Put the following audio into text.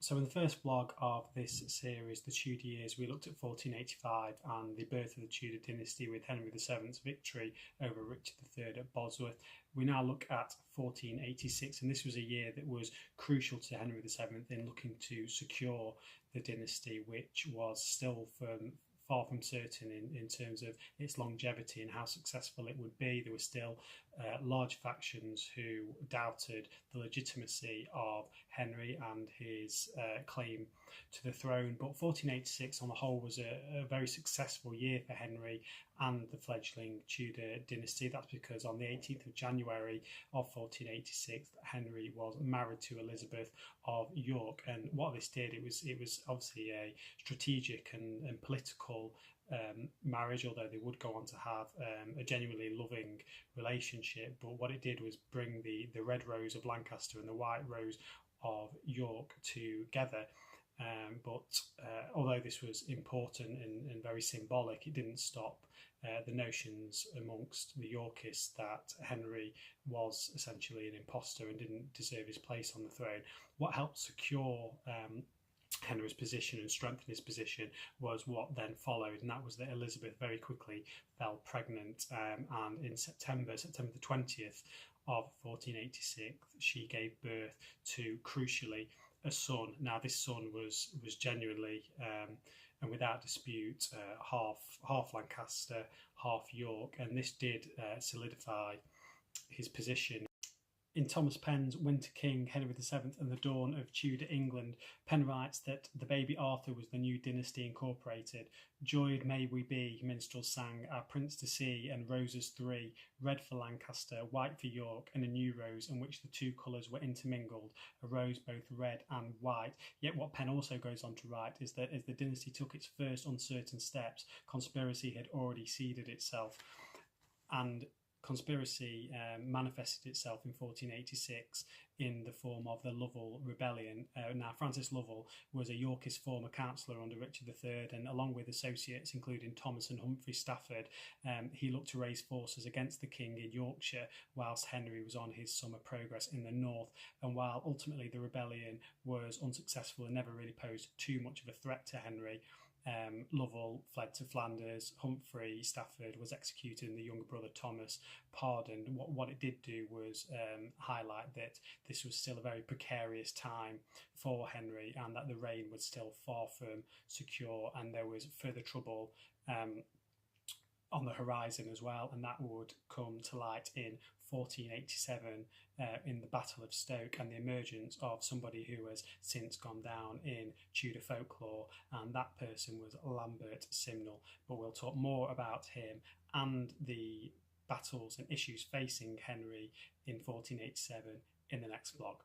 So in the first vlog of this series, The Tudor Years, we looked at 1485 and the birth of the Tudor dynasty with Henry VII's victory over Richard III at Bosworth. We now look at 1486, and this was a year that was crucial to Henry VII in looking to secure the dynasty, which was still far from certain in terms of its longevity and how successful it would be. There were still large factions who doubted the legitimacy of Henry and his claim to the throne. But 1486 on the whole was a very successful year for Henry and the fledgling Tudor dynasty. That's because on the 18th of January of 1486, Henry was married to Elizabeth of York. And what this did, it was obviously a strategic and political marriage, although they would go on to have a genuinely loving relationship. But what it did was bring the red rose of Lancaster and the white rose of York together. But although this was important and very symbolic, it didn't stop the notions amongst the Yorkists that Henry was essentially an imposter and didn't deserve his place on the throne. What helped secure Henry's position and strengthen his position was what then followed, and that was that Elizabeth very quickly fell pregnant, and in September the 20th of 1486, she gave birth to, crucially, a son. Now this son was genuinely and without dispute half Lancaster, half York, and this did solidify his position. In Thomas Penn's Winter King, Henry VII and the Dawn of Tudor England, Penn writes that the baby Arthur was the new dynasty incorporated. Joyed may we be, minstrels sang, our prince to see, and roses three, red for Lancaster, white for York, and a new rose in which the two colours were intermingled, a rose both red and white. Yet what Penn also goes on to write is that as the dynasty took its first uncertain steps, conspiracy had already seeded itself, and conspiracy manifested itself in 1486 in the form of the Lovell Rebellion. Now, Francis Lovell was a Yorkist former councillor under Richard III, and along with associates including Thomas and Humphrey Stafford, he looked to raise forces against the king in Yorkshire whilst Henry was on his summer progress in the north. And while ultimately the rebellion was unsuccessful and never really posed too much of a threat to Henry, Lovell fled to Flanders, Humphrey Stafford was executed, and the younger brother Thomas pardoned. What it did do was highlight that this was still a very precarious time for Henry, and that the reign was still far from secure, and there was further trouble on the horizon as well, and that would come to light in 1487 in the Battle of Stoke and the emergence of somebody who has since gone down in Tudor folklore, and that person was Lambert Simnel. But we'll talk more about him and the battles and issues facing Henry in 1487 in the next vlog.